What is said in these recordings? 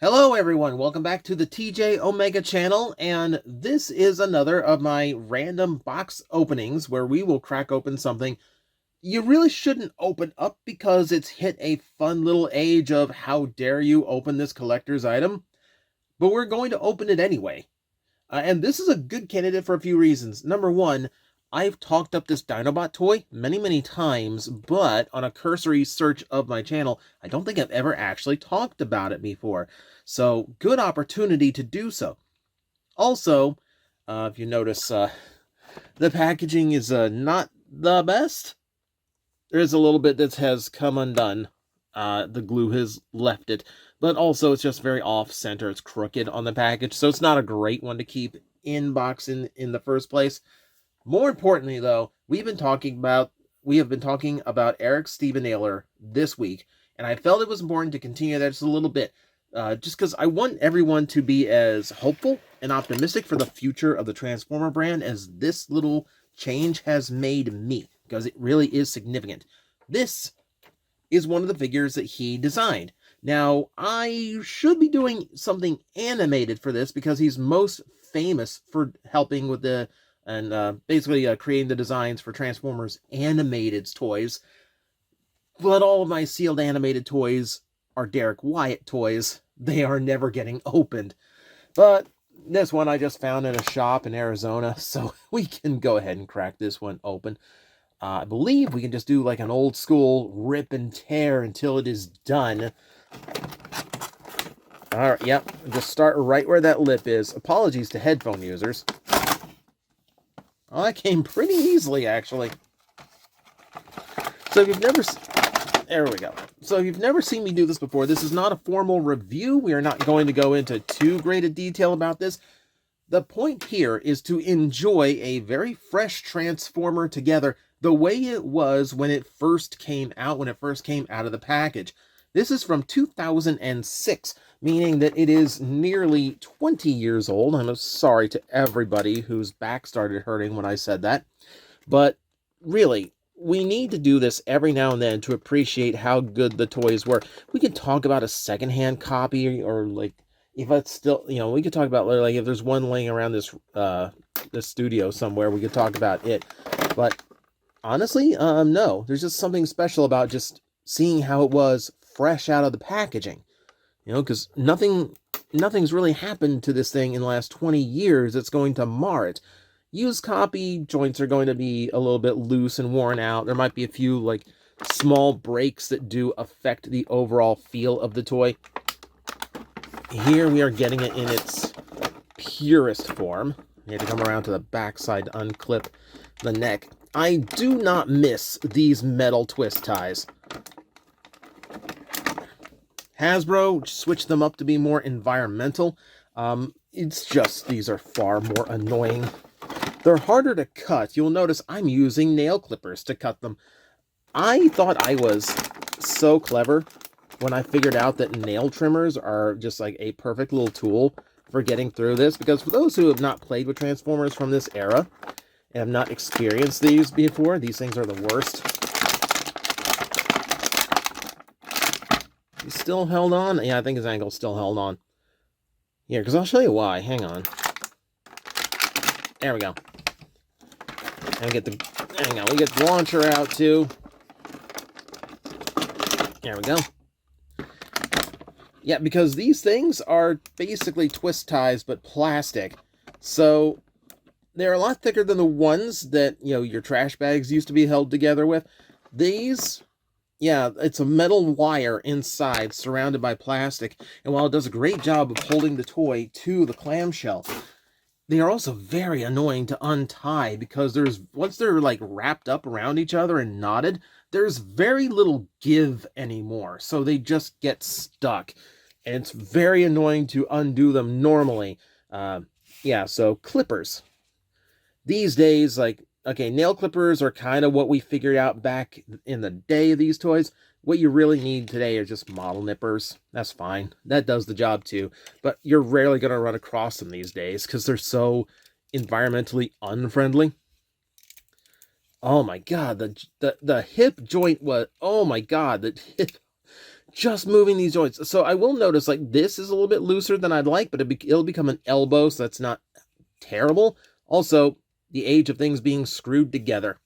Hello everyone, welcome back to the TJOmega channel, and this is another of my random box openings where we will crack open something you really shouldn't open up because it's hit a fun little age of how dare you open this collector's item, but we're going to open it anyway. And this is a good candidate for a few reasons. Number one, I've talked up this Dinobot toy many times, but on a cursory search of my channel, I don't think I've ever actually talked about it before. So, good opportunity to do so. Also, if you notice, the packaging is not the best. There's a little bit that has come undone. The glue has left it, but also it's just very off-center. It's crooked on the package, so it's not a great one to keep in box in the first place. More importantly, though, we have been talking about Eric Steven Naylor this week, and I felt it was important to continue that just a little bit, just because I want everyone to be as hopeful and optimistic for the future of the Transformer brand as this little change has made me, because it really is significant. This is one of the figures that he designed. Now, I should be doing something animated for this because he's most famous for helping with basically creating the designs for Transformers animated toys. But all of my sealed animated toys are Derek Wyatt toys. They are never getting opened. But this one I just found in a shop in Arizona, so we can go ahead and crack this one open. I believe we can just do like an old school rip and tear until it is done. Alright, yep. Just start right where that lip is. Apologies to headphone users. Oh, that came pretty easily, actually. So if you've never... There we go. So if you've never seen me do this before, this is not a formal review. We are not going to go into too great a detail about this. The point here is to enjoy a very fresh Transformer together the way it was when it first came out, of the package. This is from 2006, meaning that it is nearly 20 years old. I'm sorry to everybody whose back started hurting when I said that. But really, we need to do this every now and then to appreciate how good the toys were. We could talk about a secondhand copy, or like, if it's still, we could talk about, like, if there's one laying around this studio somewhere, we could talk about it. But honestly, no. There's just something special about just seeing how it was fresh out of the packaging. Because nothing's really happened to this thing in the last 20 years that's going to mar it. Used copy joints are going to be a little bit loose and worn out. There might be a few, like, small breaks that do affect the overall feel of the toy. Here we are getting it in its purest form. You have to come around to the backside to unclip the neck. I do not miss these metal twist ties. Hasbro switched them up to be more environmental. It's just, these are far more annoying. They're harder to cut. You'll notice I'm using nail clippers to cut them. I thought I was so clever when I figured out that nail trimmers are just like a perfect little tool for getting through this, because for those who have not played with Transformers from this era and have not experienced these before, these things are the worst. He's still held on? Yeah, I think his ankle's still held on. Here, because I'll show you why. Hang on. There we go. And we get the launcher out too. There we go. Yeah, because these things are basically twist ties, but plastic. So they're a lot thicker than the ones that, your trash bags used to be held together with. These, yeah, it's a metal wire inside surrounded by plastic. And while it does a great job of holding the toy to the clamshell, they are also very annoying to untie, because once they're like wrapped up around each other and knotted, there's very little give anymore. So they just get stuck. And it's very annoying to undo them normally. Yeah, so clippers. These days, nail clippers are kind of what we figured out back in the day of these toys. What you really need today are just model nippers. That's fine. That does the job too. But you're rarely going to run across them these days because they're so environmentally unfriendly. Oh my god, the hip joint was... Oh my god, the hip just moving these joints. So I will notice, like, this is a little bit looser than I'd like, but it'll become an elbow, so that's not terrible. Also, the age of things being screwed together.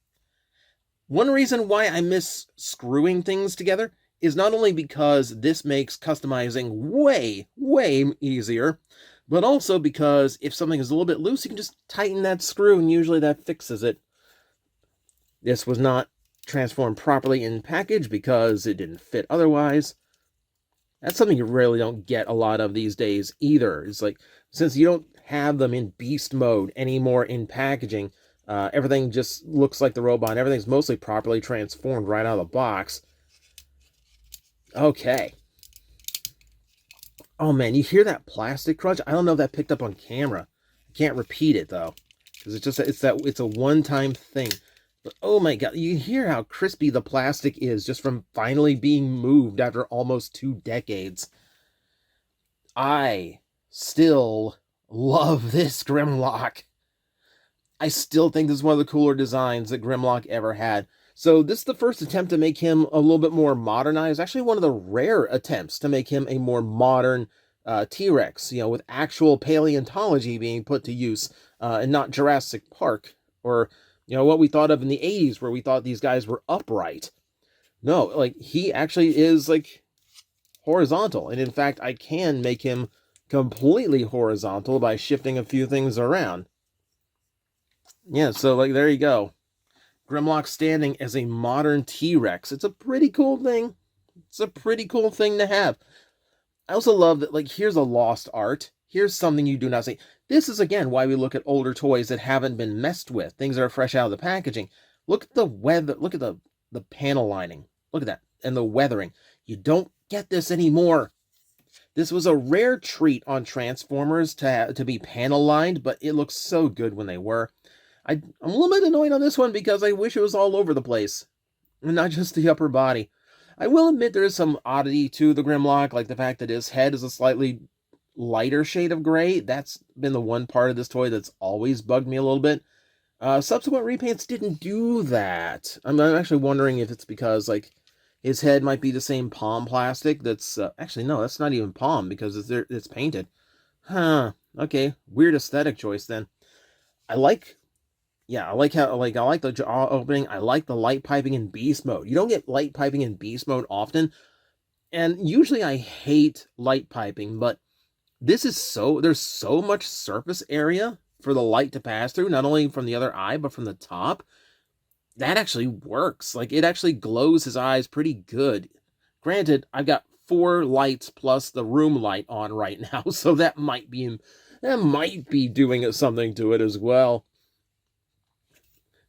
One reason why I miss screwing things together is not only because this makes customizing way, way easier, but also because if something is a little bit loose, you can just tighten that screw, and usually that fixes it. This was not transformed properly in package because it didn't fit otherwise. That's something you really don't get a lot of these days either. It's like, since you don't have them in beast mode anymore in packaging, everything just looks like the robot. Everything's mostly properly transformed right out of the box. Okay. Oh man, you hear that plastic crunch? I don't know if that picked up on camera. I can't repeat it though, because it's a one-time thing. But oh my god, you hear how crispy the plastic is just from finally being moved after almost 2 decades. I still love this Grimlock. I still think this is one of the cooler designs that Grimlock ever had. So this is the first attempt to make him a little bit more modernized. Actually, one of the rare attempts to make him a more modern T-Rex, with actual paleontology being put to use, and not Jurassic Park, or, what we thought of in the 80s, where we thought these guys were upright. No, like, he actually is, like, horizontal. And in fact, I can make him completely horizontal by shifting a few things around. Yeah, so, like, there you go. Grimlock standing as a modern T-Rex. It's a pretty cool thing. It's a pretty cool thing to have. I also love that, like, here's a lost art. Here's something you do not see. This is, again, why we look at older toys that haven't been messed with. Things that are fresh out of the packaging. Look at the weather. Look at the panel lining. Look at that. And the weathering. You don't get this anymore. This was a rare treat on Transformers to be panel lined, but it looks so good when they were. I'm a little bit annoyed on this one because I wish it was all over the place, and not just the upper body. I will admit there is some oddity to the Grimlock, like the fact that his head is a slightly lighter shade of gray. That's been the one part of this toy that's always bugged me a little bit. Subsequent repaints didn't do that. I'm actually wondering if it's because, like, his head might be the same palm plastic that's... actually, no, that's not even palm because it's painted. Huh. Okay. Weird aesthetic choice then. I like the jaw opening. I like the light piping in beast mode. You don't get light piping in beast mode often. And usually I hate light piping, but this is there's so much surface area for the light to pass through, not only from the other eye, but from the top. That actually works. Like, it actually glows his eyes pretty good. Granted, I've got 4 lights plus the room light on right now, so that might be doing something to it as well.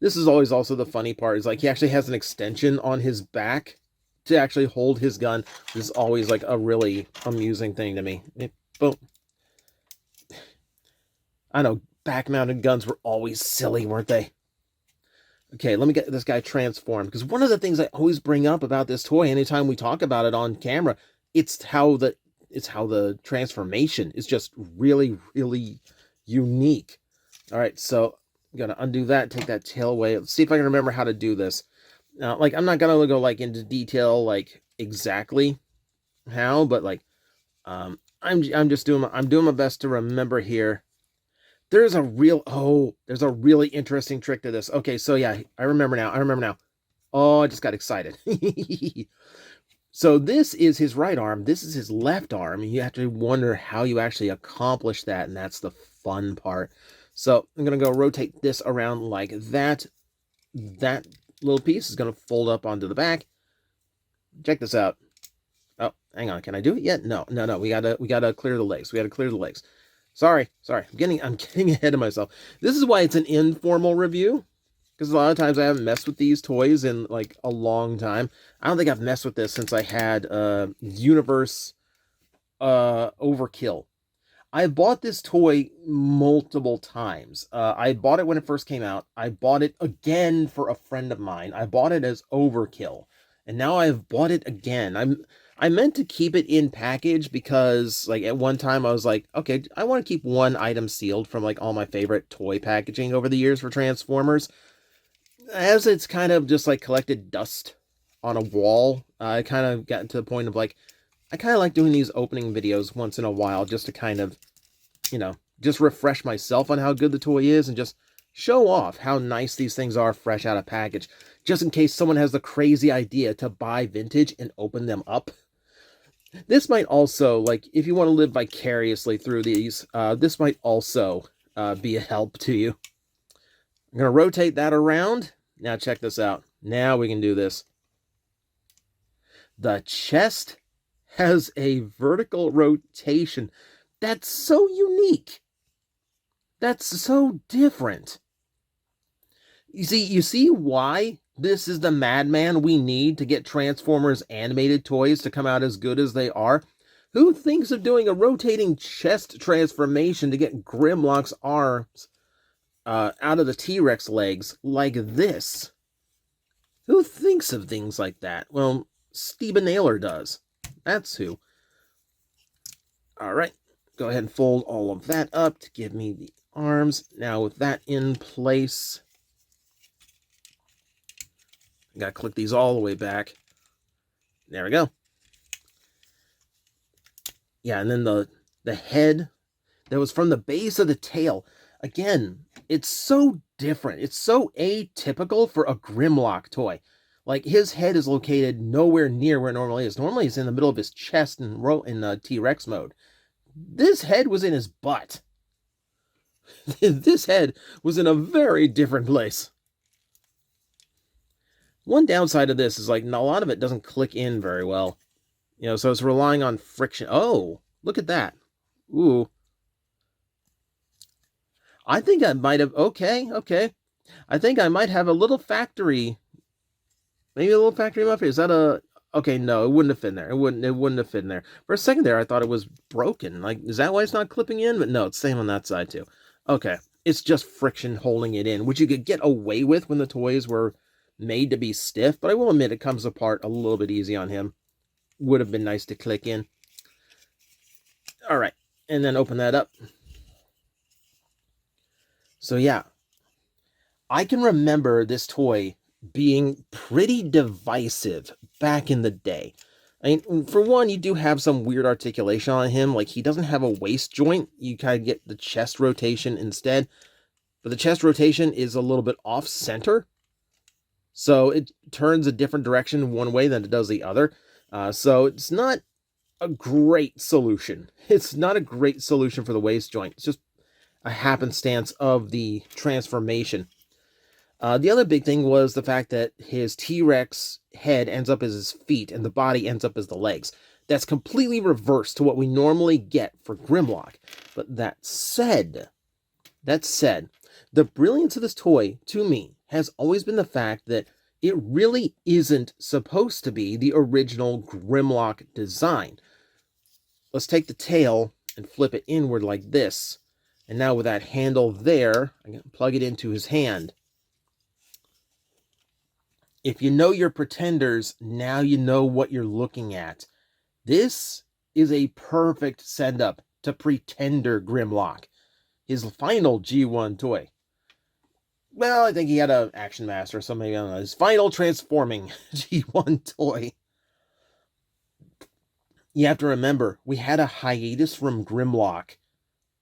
This is always also the funny part, is like he actually has an extension on his back to actually hold his gun. This is always like a really amusing thing to me. Boom. I know, back-mounted guns were always silly, weren't they? Okay, let me get this guy transformed, because one of the things I always bring up about this toy anytime we talk about it on camera, it's how the transformation is just really, really unique. All right, so I'm gonna undo that, take that tail away. Let's see if I can remember how to do this. Now, like, I'm not gonna go like into detail, like exactly how, but like, I'm doing my best to remember here. There's a really interesting trick to this. Okay, so yeah, I remember now. Oh, I just got excited. So this is his right arm. This is his left arm. You have to wonder how you actually accomplish that, and that's the fun part. So I'm going to go rotate this around like that. That little piece is going to fold up onto the back. Check this out. Oh, hang on. Can I do it yet? No. We gotta clear the legs. Sorry. I'm getting ahead of myself. This is why it's an informal review, because a lot of times I haven't messed with these toys in like a long time. I don't think I've messed with this since I had Universe Overkill. I bought this toy multiple times. I bought it when it first came out. I bought it again for a friend of mine. I bought it as Overkill, and now I've bought it again. I meant to keep it in package because, like, at one time I was like, okay, I want to keep one item sealed from, like, all my favorite toy packaging over the years for Transformers. As it's kind of just, like, collected dust on a wall. I kind of got to the point of like, I kind of like doing these opening videos once in a while just to kind of, just refresh myself on how good the toy is and just show off how nice these things are fresh out of package, just in case someone has the crazy idea to buy vintage and open them up. This might also, like, if you want to live vicariously through these, this might also be a help to you. I'm going to rotate that around. Now check this out. Now we can do this. The chest has a vertical rotation. That's so unique. That's so different. You see why this is the madman we need to get Transformers animated toys to come out as good as they are? Who thinks of doing a rotating chest transformation to get Grimlock's arms out of the T-Rex legs like this? Who thinks of things like that? Well, Stephen Naylor does. That's who. All right. Go ahead and fold all of that up to give me the arms. Now with that in place, I gotta click these all the way back. There we go. Yeah, and then the head that was from the base of the tail. Again, it's so different. It's so atypical for a Grimlock toy. Like, his head is located nowhere near where it normally is. Normally, it's in the middle of his chest and in T-Rex mode. This head was in his butt. This head was in a very different place. One downside of this is, like, a lot of it doesn't click in very well. So it's relying on friction. Oh, look at that. Ooh. I think I might have... Okay. I think I might have a little factory... Maybe a little factory muffin. Is that a... Okay, no, it wouldn't have fit in there. It wouldn't have fit in there. For a second there, I thought it was broken. Like, is that why it's not clipping in? But no, it's same on that side too. Okay, it's just friction holding it in, which you could get away with when the toys were made to be stiff. But I will admit it comes apart a little bit easy on him. Would have been nice to click in. All right, and then open that up. So yeah, I can remember this toy being pretty divisive back in the day. I mean, for one, you do have some weird articulation on him. Like, he doesn't have a waist joint. You kind of get the chest rotation instead. But the chest rotation is a little bit off-center. So it turns a different direction one way than it does the other. So it's not a great solution. It's not a great solution for the waist joint. It's just a happenstance of the transformation. The other big thing was the fact that his T-Rex head ends up as his feet and the body ends up as the legs. That's completely reversed to what we normally get for Grimlock. But that said, the brilliance of this toy, to me, has always been the fact that it really isn't supposed to be the original Grimlock design. Let's take the tail and flip it inward like this. And now with that handle there, I'm going to plug it into his hand. If you know your pretenders, now you know what you're looking at. This is a perfect send-up to Pretender Grimlock, his final G1 toy. Well, I think he had an Action Master, so maybe, I don't know, his final transforming G1 toy. You have to remember, we had a hiatus from Grimlock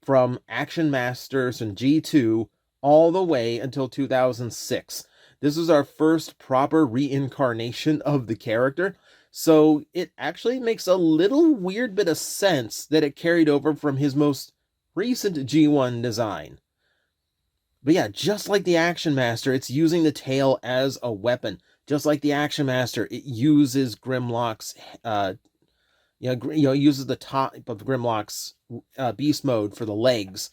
from Action Masters and G2 all the way until 2006. This is our first proper reincarnation of the character, so it actually makes a little weird bit of sense that it carried over from his most recent G1 design. But yeah, just like the Action Master, it's using the tail as a weapon. Just like the Action Master, it uses Grimlock's, uses the top of Grimlock's beast mode for the legs.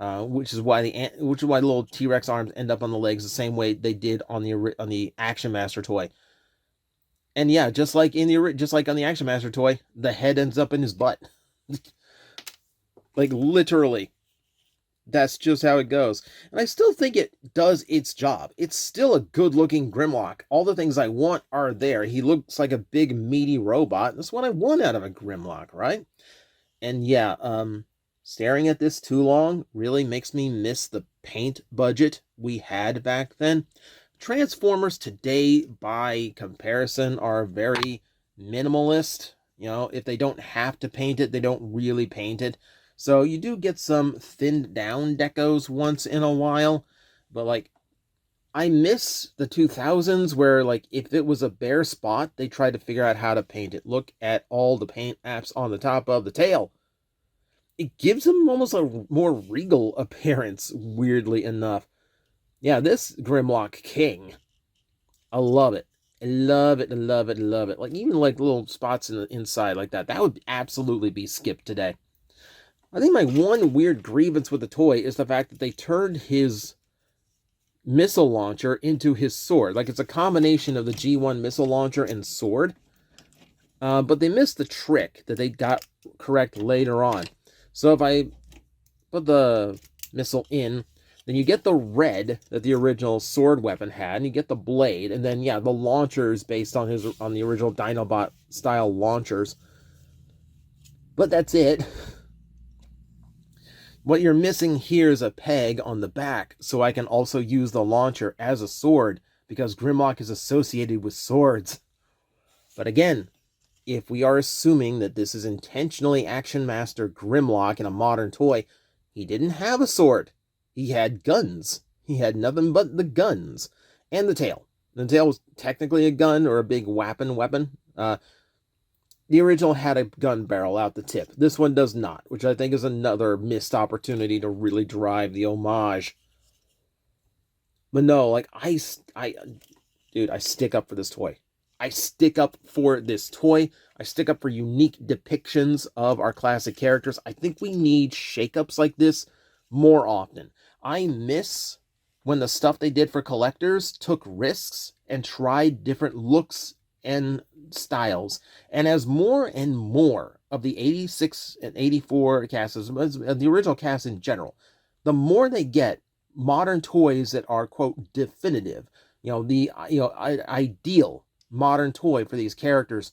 Which is why the little T-Rex arms end up on the legs the same way they did on the Action Master toy. And yeah, just like on the Action Master toy, the head ends up in his butt. Like, literally. That's just how it goes. And I still think it does its job. It's still a good-looking Grimlock. All the things I want are there. He looks like a big, meaty robot. That's what I want out of a Grimlock, right? And yeah, staring at this too long really makes me miss the paint budget we had back then. Transformers today, by comparison, are very minimalist. You know, if they don't have to paint it, they don't really paint it. So you do get some thinned down decos once in a while, but like, I miss the 2000s where, like, if it was a bare spot, they tried to figure out how to paint it. Look at all the paint apps on the top of the tail. It gives them almost a more regal appearance, weirdly enough. Yeah, this Grimlock King, I love it. I love it, I love it, I love it. Like, even like little spots in the inside like that, that would absolutely be skipped today. I think my one weird grievance with the toy is the fact that they turned his missile launcher into his sword. Like, it's a combination of the G1 missile launcher and sword. But they missed the trick that they got correct later on. So if I put the missile in, then you get the red that the original sword weapon had, and you get the blade, and then, yeah, the launchers based on the original Dinobot style launchers. But that's it. What you're missing here is a peg on the back, so I can also use the launcher as a sword, because Grimlock is associated with swords. But again, if we are assuming that this is intentionally Action Master Grimlock in a modern toy, he didn't have a sword. He had guns. He had nothing but the guns. And the tail. The tail was technically a gun or a big weapon. The original had a gun barrel out the tip. This one does not, which I think is another missed opportunity to really drive the homage. But no, like, dude, I stick up for this toy. I stick up for this toy. I stick up for unique depictions of our classic characters. I think we need shakeups like this more often. I miss when the stuff they did for collectors took risks and tried different looks and styles. And as more and more of the 86 and 84 casts, the original cast in general, the more they get modern toys that are, quote, definitive, ideal modern toy for these characters,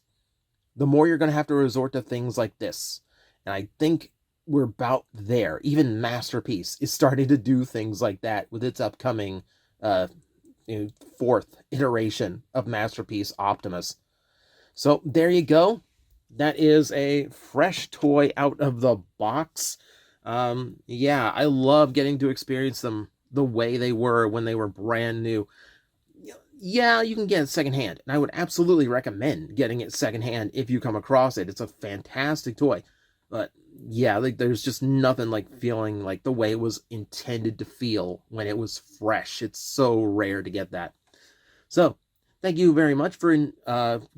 the more you're going to have to resort to things like this. And I think we're about there. Even Masterpiece is starting to do things like that with its upcoming fourth iteration of Masterpiece Optimus. So there you go. That is a fresh toy out of the box. Yeah, I love getting to experience them the way they were when they were brand new. Yeah, you can get it secondhand, and I would absolutely recommend getting it secondhand if you come across it. It's a fantastic toy. But yeah, like, there's just nothing like feeling like the way it was intended to feel when it was fresh. It's so rare to get that. So, thank you very much for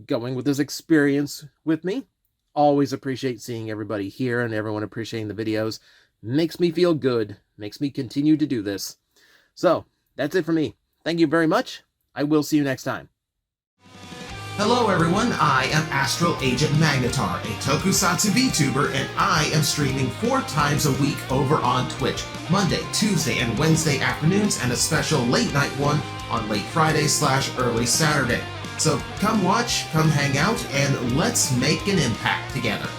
going with this experience with me. Always appreciate seeing everybody here and everyone appreciating the videos. Makes me feel good. Makes me continue to do this. So, that's it for me. Thank you very much. I will see you next time. Hello everyone, I am Astral Agent Magnetar, a Tokusatsu VTuber, and I am streaming 4 times a week over on Twitch, Monday, Tuesday, and Wednesday afternoons, and a special late night one on late Friday/early Saturday. So come watch, come hang out, and let's make an impact together.